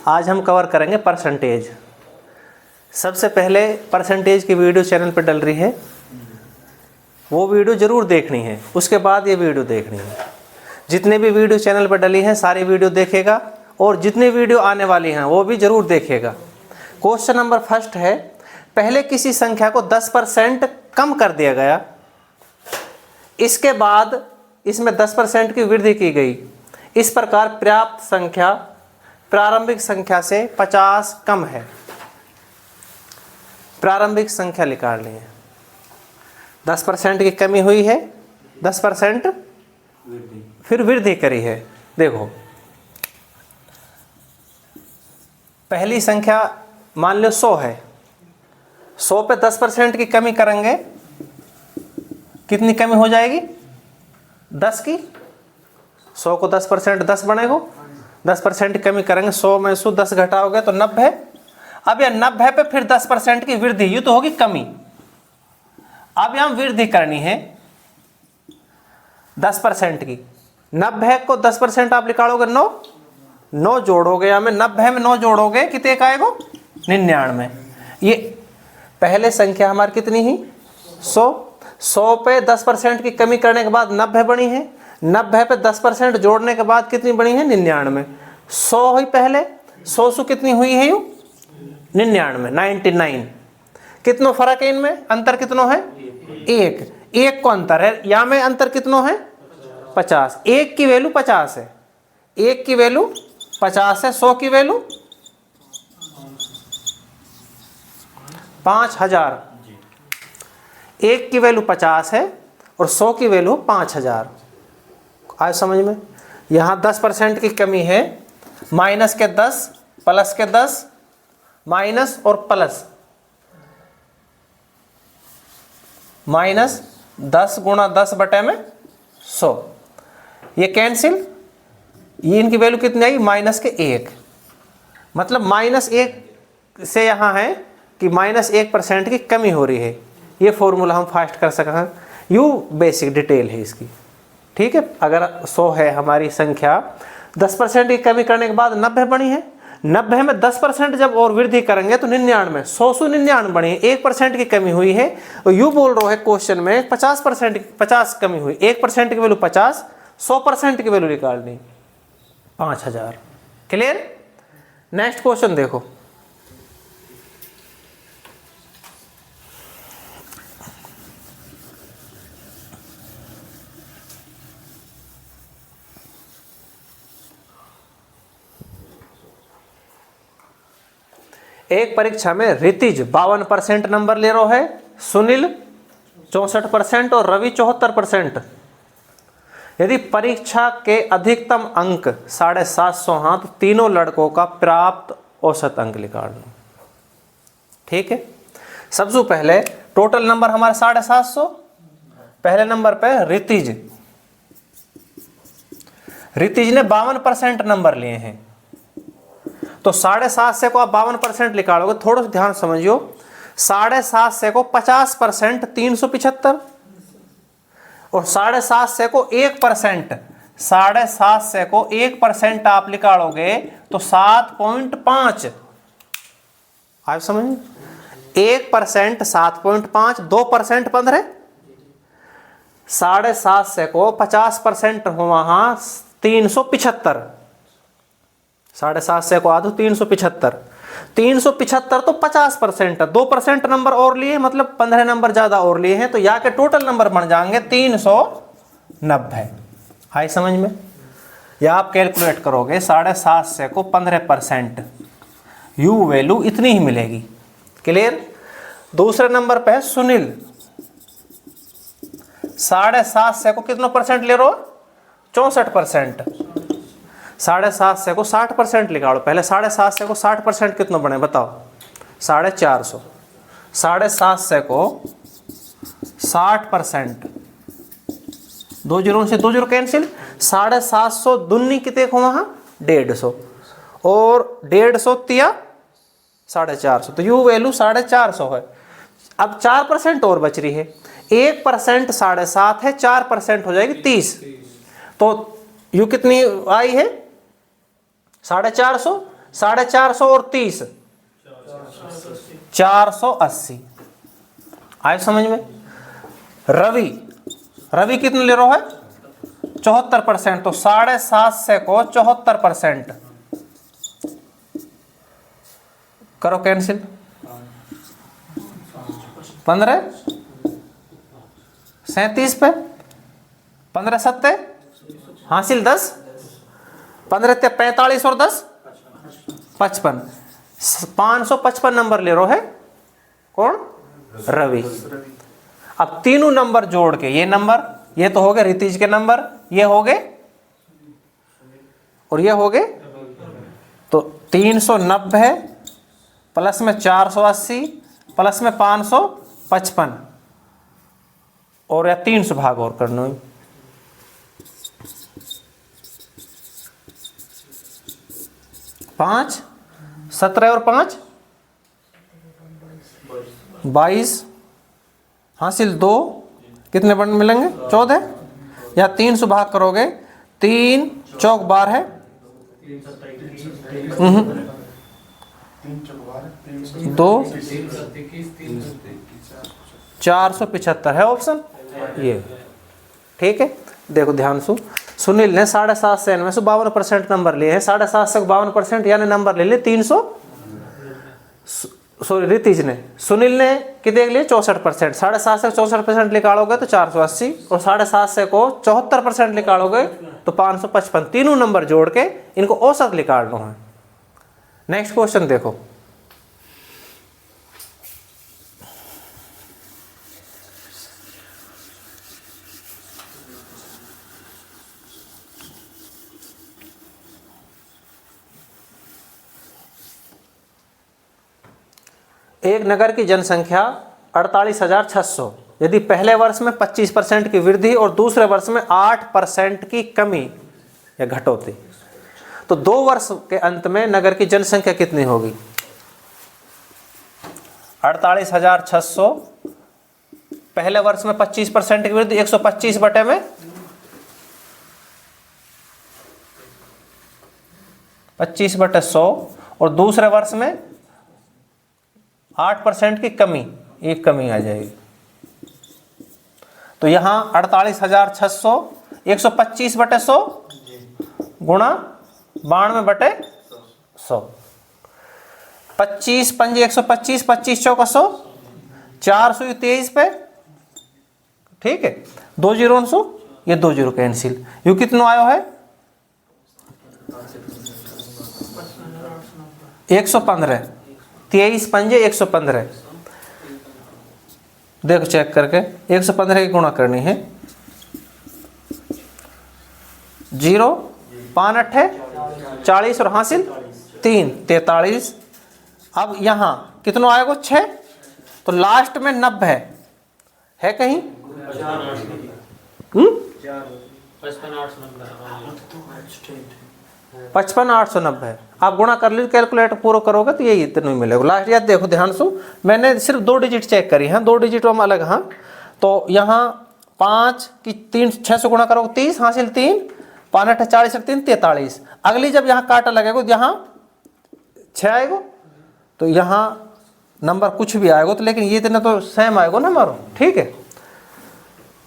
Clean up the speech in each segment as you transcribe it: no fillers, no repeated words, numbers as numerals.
आज हम कवर करेंगे परसेंटेज। सबसे पहले परसेंटेज की वीडियो चैनल पर डल रही है, वो वीडियो ज़रूर देखनी है, उसके बाद ये वीडियो देखनी है। जितने भी वीडियो चैनल पर डली हैं सारी वीडियो देखेगा और जितनी वीडियो आने वाली हैं वो भी ज़रूर देखेगा। क्वेश्चन नंबर फर्स्ट है, पहले किसी संख्या को 10% कम कर दिया गया, इसके बाद इसमें 10% की वृद्धि की गई। इस प्रकार पर्याप्त संख्या प्रारंभिक संख्या से 50 कम है। प्रारंभिक संख्या निकालनी है। 10% की कमी हुई है, 10% फिर वृद्धि करी है। देखो पहली संख्या मान लो 100 है, 100 पे 10% की कमी करेंगे, कितनी कमी हो जाएगी? 10 की। 100 को 10% 10 बनेगा, 10% की कमी करेंगे, 100 में से 10 घटाओगे तो 90। अब यह 90 पे फिर 10% की वृद्धि, ये तो होगी कमी। अब यहाँ वृद्धि करनी है 10% की। 90 को 10% आप निकालोगे 9, 9 जोड़ोगे, यहाँ में 90 में 9 जोड़ोगे कितने का आएगा? 99। ये पहले संख्या हमारी कितनी ही? 100। 100 पे 10% की कमी करने के बाद 90 बनी है, 90 पे 10% जोड़ने के बाद कितनी बनी है? 99। 100 हुई पहले, 100 से कितनी हुई है? 99। कितनो फर्क है इनमें? अंतर कितनो है? एक को अंतर है। यहाँ में अंतर कितनो है? 50। एक की वैल्यू 50 है, एक की वैल्यू 50 है, 100 की वैल्यू 5000। एक की वैल्यू 50 है और 100 की वैल्यू 5000। आज समझ में? यहाँ 10% की कमी है, माइनस के 10 प्लस के 10, माइनस और प्लस, माइनस 10 गुणा 10 बटे में 100, ये कैंसिल, ये इनकी वैल्यू कितनी आई? माइनस के 1। मतलब -1 से यहाँ है कि -1% की कमी हो रही है। ये फॉर्मूला हम फास्ट कर सकते हैं, यू बेसिक डिटेल है इसकी। ठीक है, अगर 100 है हमारी संख्या, 10% की कमी करने के बाद 90 बनी है, 90 में 10% जब और वृद्धि करेंगे तो 99, 100 से 99 बनी है, 1% की कमी हुई है। और यू बोल रहा है क्वेश्चन में 50% कमी हुई, 1% की वैल्यू 50, 100% की वैल्यू निकालनी 5000। क्लियर? नेक्स्ट क्वेश्चन देखो, एक परीक्षा में ऋतिज 52% नंबर ले रहा है, सुनील 64% और रवि 74%। यदि परीक्षा के अधिकतम अंक 750 हैं तो तीनों लड़कों का प्राप्त औसत अंक निकाल लो। ठीक है, सबसे पहले टोटल नंबर हमारे 750। पहले नंबर पे ऋतिज ने 52% नंबर लिए हैं, तो 750 से को आप 52% निकालोगे। थोड़ा सा ध्यान समझियो, 750 से को 50% 375, और 750 से को 1%, 750 से को 1% आप निकालोगे तो 7.5। आप समझ? 1% 7.5, 2% 15। 750 से को 50% हो वहां 375, 750 से को आधो 375, 375 तो 50%, 2% नंबर और लिए, मतलब 15 नंबर ज्यादा और लिए हैं, तो यहाँ के टोटल नंबर बन जाएंगे 390। हाई समझ में? या आप कैलकुलेट करोगे 750 से को 15%, यू वैल्यू इतनी ही मिलेगी। क्लियर? दूसरे नंबर पे है सुनील, 750 से को कितना परसेंट ले रहे हो? 64%। 750 से को 60% निकालो। पहले 750 से को 60% कितना बने बताओ? 450। 750 से को 60%, 2 जीरो से 2 जीरो कैंसिल, 750 दूनी कितने को वहाँ? 150, और 150 तिया 450, तो यू वैल्यू 450 है। अब 4% और बच रही है, 1% 7.5 है, 4% हो जाएगी 30, तो यू कितनी आई है? 450, 450 और 30 480। आए समझ में। रवि रवि कितने ले रहा है 74%, तो 750 को 74% करो कैंसिल। 15 37 पे 15 7 हासिल 10 15 45 और 10 55। 555 नंबर ले रहा है कौन रवि। अब तीनों नंबर जोड़ के ये नंबर, ये तो हो गए रितीज के नंबर, ये हो गए और ये हो गए, तो 390 प्लस में 480 प्लस में 555 और या 300 भाग और करना है। 5 17 और 5 22 हासिल 2 कितने बन मिलेंगे 14, या 300 भाग करोगे 3 चौक 12 है 2 475 है ऑप्शन ये। ठीक है, देखो ध्यान से। सुनील ने 750 से 52% नंबर लिए हैं, 750 से 52% यानी नंबर ले लिए 300। सॉरी रितीज ने, सुनील ने कितने लिए 64%, 750 से 64% निकालोगे तो 480 और 750 से को 74% निकालोगे तो 555। तीनों नंबर जोड़ के इनको औसत निकालना है। नेक्स्ट क्वेश्चन देखो। एक नगर की जनसंख्या 48,600, यदि पहले वर्ष में 25% की वृद्धि और दूसरे वर्ष में 8% की कमी या घटोती, तो 2 वर्ष के अंत में नगर की जनसंख्या कितनी होगी। 48,600 पहले वर्ष में 25% की वृद्धि 125 बटे में 25 बटे 100 और दूसरे वर्ष में 8% की कमी, एक कमी आ जाएगी। तो यहां 48,600 125 बटे 100 गुणा 92 बटे 100, 25 पंजे 125, 25 चौका 100, 423 पे। ठीक है, 2 जीरो 100, ये 2 जीरो कैंसिल। यू कितना आयो है 115, 23 पंजे 115। देखो चेक करके 115 की गुणा करनी है, 0 5 8 40 और हासिल 3 43। अब यहां कितना आएगा 6, तो लास्ट में 90 है कहीं 55,890। आप गुणा कर लीजिए, कैलकुलेटर पूरा करोगे तो यही इतना ही मिलेगा लास्ट। याद देखो ध्यान से, मैंने सिर्फ 2 डिजिट चेक करी हैं, 2 डिजिट हम अलग। हाँ, तो यहाँ 5 की 3 6 से गुणा करोगे 30 हासिल 3 5 8 40 और 3 43। अगली जब यहाँ काटा लगेगा यहाँ 6 आएगा, तो यहाँ नंबर कुछ भी आएगा तो, लेकिन ये इतना तो सेम आएगा ना हमारा। ठीक है,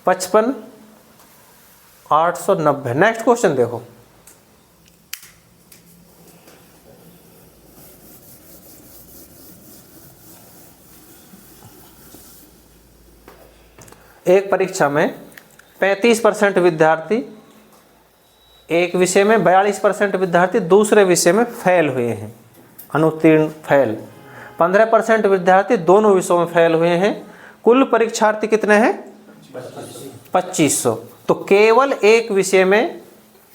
55,890। नेक्स्ट क्वेश्चन देखो। एक परीक्षा में 35% विद्यार्थी एक विषय में, 42% विद्यार्थी दूसरे विषय में फेल हुए हैं, अनुत्तीर्ण फेल। 15% विद्यार्थी दोनों विषयों में फेल हुए हैं। कुल परीक्षार्थी कितने हैं 2500। तो केवल एक विषय में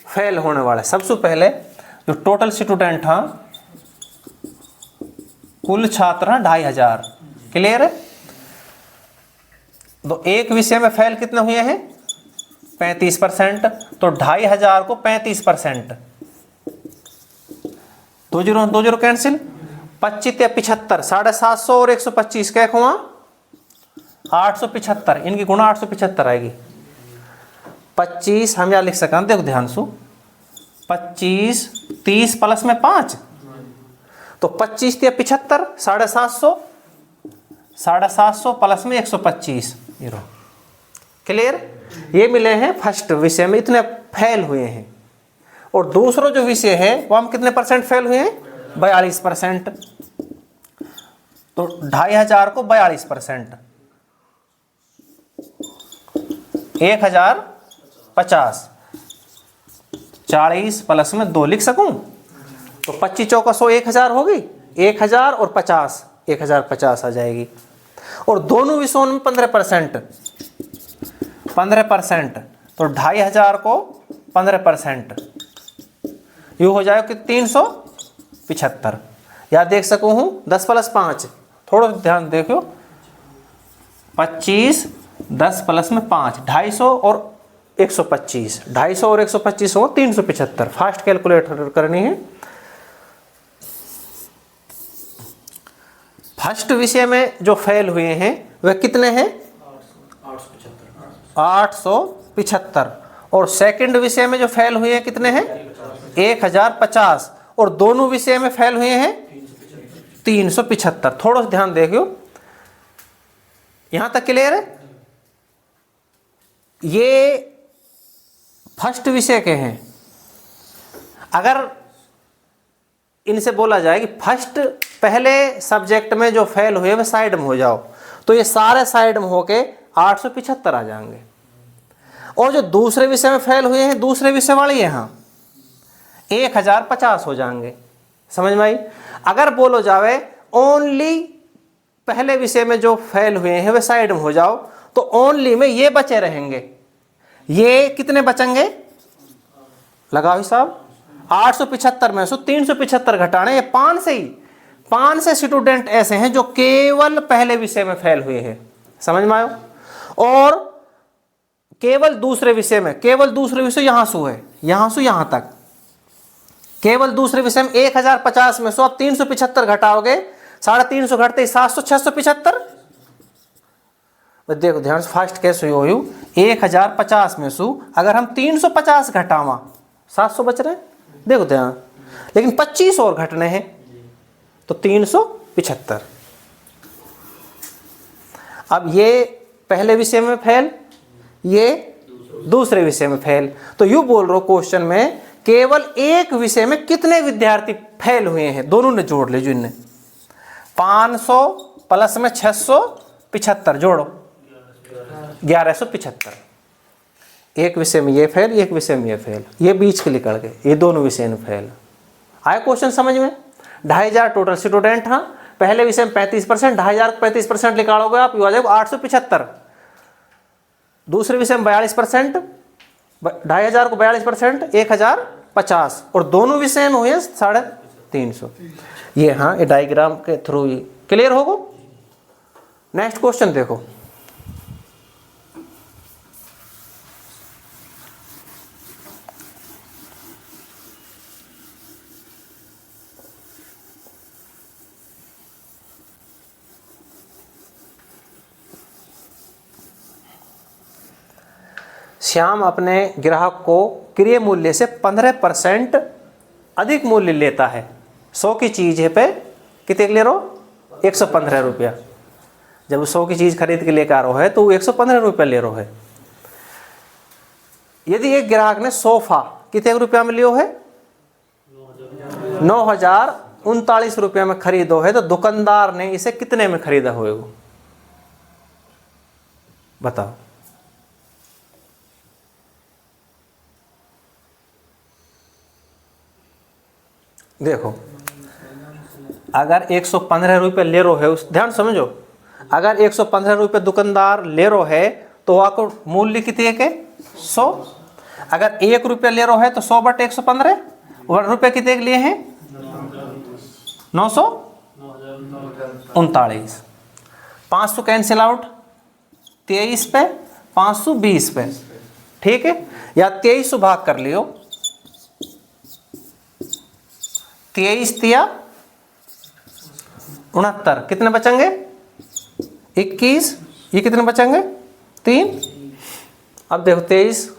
फेल होने वाला है। सबसे पहले जो टोटल स्टूडेंट हाँ, कुल छात्र हैं 2500। क्लियर है। तो एक विषय में फेल कितने हुए हैं 35%, तो 2500 को 35%, 2 जीरो कैंसिल, 25 या 75, 750 और 125 क्या हुआ 875, इनकी गुणा 875 आएगी। 25 हम यहाँ लिख सकें, देखो ध्यान से, 25 30 प्लस में 5 तो 25 या 75, 750, 750 प्लस में 125, ये रहो। क्लियर? ये मिले हैं फर्स्ट विषय में, इतने फेल हुए हैं। और दूसरा जो विषय है वो हम कितने परसेंट फेल हुए हैं? 42%। तो 2500 को 42%, 1050, 40 प्लस में 2 लिख सकूं तो 25 चौका 100, 1000 होगी, 1000 और 50, 1050 आ जाएगी। और दोनों विषयों में 15%, 15%, तो 2500 को 15%, यू हो जाएगा कि 375। या देख सकूं हूं 10 प्लस 5, थोड़ा ध्यान देखो, 25, 10 प्लस में 5, 250 और 125, 250 और 125 हो 375। फास्ट कैलकुलेटर करनी है। फर्स्ट विषय में जो फेल हुए हैं वह कितने हैं? 875। और सेकंड विषय में जो फेल हुए हैं कितने हैं? 1050। और दोनों विषय में फेल हुए हैं 375। थोड़ा सा ध्यान देखियो, यहां तक क्लियर है? ये फर्स्ट विषय के हैं। अगर इनसे बोला जाए कि फर्स्ट पहले सब्जेक्ट में जो फेल हुए वह साइड में हो जाओ, तो ये सारे साइड में होके 875 आ जाएंगे। और जो दूसरे विषय में फेल हुए हैं, दूसरे विषय वाले यहां 1050 हो जाएंगे। समझ में आई? अगर बोलो जावे ओनली पहले विषय में जो फेल हुए हैं वे साइड में हो जाओ, तो ओनली में ये बचे रहेंगे। ये कितने बचेंगे? लगाओ हिसाब। 875 में से 375 घटाने, ये 5 से ही 5 से स्टूडेंट ऐसे हैं जो केवल पहले विषय में फेल हुए हैं। समझ में आयो? और केवल दूसरे विषय में, केवल दूसरे विषय यहां से है, यहां से यहां तक, केवल दूसरे विषय में 1050 में से आप 375 घटाओगे, 350 घटते 700, 675। देखो ध्यान से, फास्ट कैसे हो 1050 में से अगर हम 350 घटावा 700 बच रहे हैं। देखो ध्यान, लेकिन 25 और घटने हैं तो 375। अब ये पहले विषय में फेल, ये दूसरे विषय में फेल। तो यू बोल रहे हो क्वेश्चन में केवल एक विषय में कितने विद्यार्थी फेल हुए हैं, दोनों ने जोड़ ले। जो इनने 500 प्लस में 675 जोड़ो, 1175। एक विषय में ये फेल, एक विषय में ये फेल, ये बीच के निकल गए, ये दोनों विषय में फेल। आया क्वेश्चन समझ में? 2500 टोटल स्टूडेंट। हाँ, पहले विषय में 35%, 2500 को 35% निकालोगे आप, ये आ जाएगा 875। दूसरे विषय में 42%, 2500 को 42%, 1050। और दोनों विषय में हुए 350। ये हाँ, ये डायग्राम के थ्रू ही क्लियर होगा। नेक्स्ट क्वेश्चन देखो। श्याम अपने ग्राहक को क्रय मूल्य से 15% अधिक मूल्य लेता है। 100 की चीज है पे कितने ले रहो? 115 रुपया। जब 100 की चीज खरीद के लेकर आ रहा है तो 115 रुपया ले रहा है। यदि एक ग्राहक ने सोफा कितने रुपया में लियो है? 9039 रुपया में खरीदो है, तो दुकानदार ने इसे कितने में खरीदा होगा? बताओ। देखो, अगर 115 रुपये ले रो है, उस ध्यान समझो, अगर 115 रुपये दुकानदार ले रो है तो आपको मूल्य कितने के? 100। अगर 1 रुपया ले रो है तो 100 बटे 115 रुपये कितने के लिए हैं? 939। 500 कैंसिल आउट, 23 पे 520 पे, ठीक है। या 23 भाग कर लियो, 23 तिया 69, कितने बचेंगे? 21। ये कितने बचेंगे? 3। अब देखो 23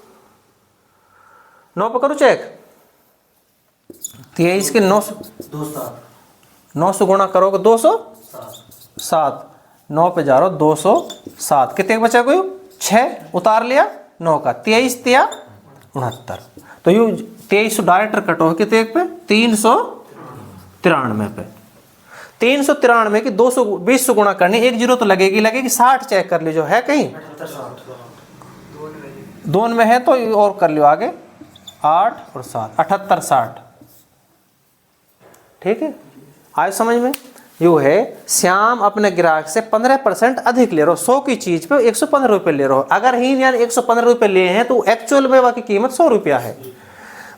9 पे करो चेक। 23 के 9, 9 से गुणा करोगे 207, 9 पे जा रहा हो 207, कितने बचा कोई 6 उतार लिया 9 का, 23 तिया 69, तो यू 2300 डायरेक्ट कट हो कितने पे 393 पे। 393 की 220 से गुणा करनी, एक जीरो तो लगेगी 60 चेक कर लीजिए है कहीं, 2 में है तो और कर लियो आगे 8 और 7 78 60, ठीक है। आज समझ में यू है श्याम अपने ग्राहक से 15% अधिक ले रहे हो, 100 की चीज पे 115 रुपये ले रहे हो, अगर ही यानी 115 रुपये लिए हैं तो एक्चुअल में वह की कीमत 100 रुपया है।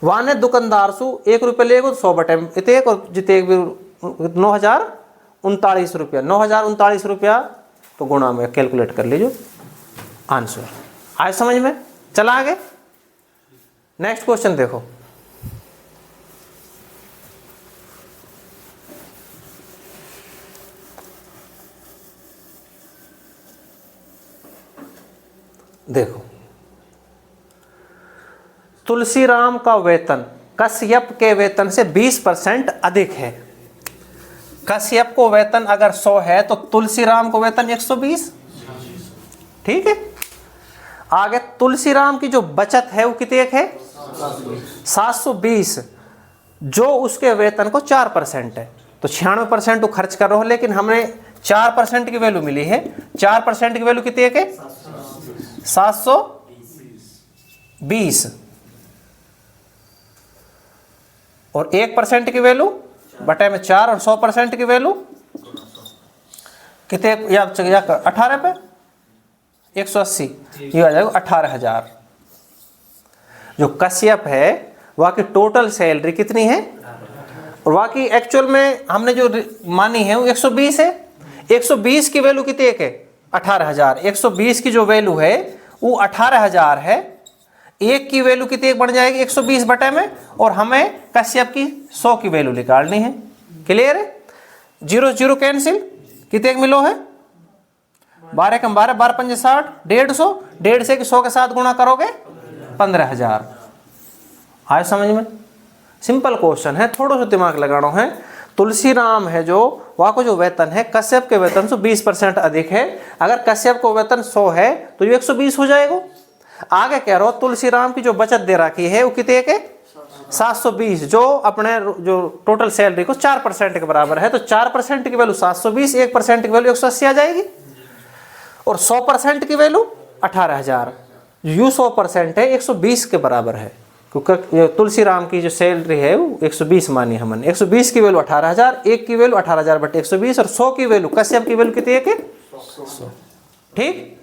वाने दुकानदार सु 1 रुपये ले 100 बटे इतने और जिते 9,039 रुपया, 9,039 रुपया तो गुणा में कैलकुलेट कर लीजिए आंसर। आज समझ में चला आगे। नेक्स्ट क्वेश्चन देखो, देखो तुलसीराम का वेतन कश्यप के वेतन से 20% अधिक है। कश्यप को वेतन अगर 100 है तो तुलसीराम को वेतन 120, ठीक है। आगे तुलसीराम की जो बचत है वो कितनी है 720, जो उसके वेतन को 4% है, तो 96% तो खर्च कर रहे हो, लेकिन हमने 4% की वैल्यू मिली है। 4% की वैल्यू कितनी है 720, और 1% की वैल्यू बटे में 4 और 100% की वैल्यू कितने या 18 पे 180, ये आ जाएगा 18,000। जो कश्यप है वह की टोटल सैलरी कितनी है, और वह की एक्चुअल में हमने जो मानी है वो 120 है। 120 की वैल्यू कितनी है 18,000, 120 की जो वैल्यू है वो 18,000 है। एक की वैल्यू कितनी बन जाएगी 120 बटे में, और हमें कश्यप की 100 की वैल्यू निकालनी है। क्लियर है, 0 0 कैंसिल, कितने मिलो है 12 कम 12, 12 5 60, 150, 150 की 100 के साथ गुणा करोगे 15,000। आए समझ में, सिंपल क्वेश्चन है, थोड़ा सा दिमाग लगाना है। तुलसीराम है जो वहाँ को जो वेतन है कश्यप के वेतन से 20% अधिक है। अगर कश्यप को वेतन 100 है तो ये 120 हो जाएगा। आगे कह रहा हो तुलसीराम की जो बचत दे रखी है वो कितने के 720, जो अपने जो टोटल सैलरी को 4% के बराबर है, तो 4% की वैल्यू 720, 1% की वैल्यू 180 आ जाएगी, और 100% की वैल्यू 18,000। यू 100% है 120 के बराबर है, क्योंकि तुलसीराम की जो सैलरी है वो 120 मानी हमने। 120 की वैल्यू 18,000, 1 की वैल्यू 18,000 बटे 120, और 100 की वैल्यू कश्यप की वैल्यू कितनी है 100, ठीक।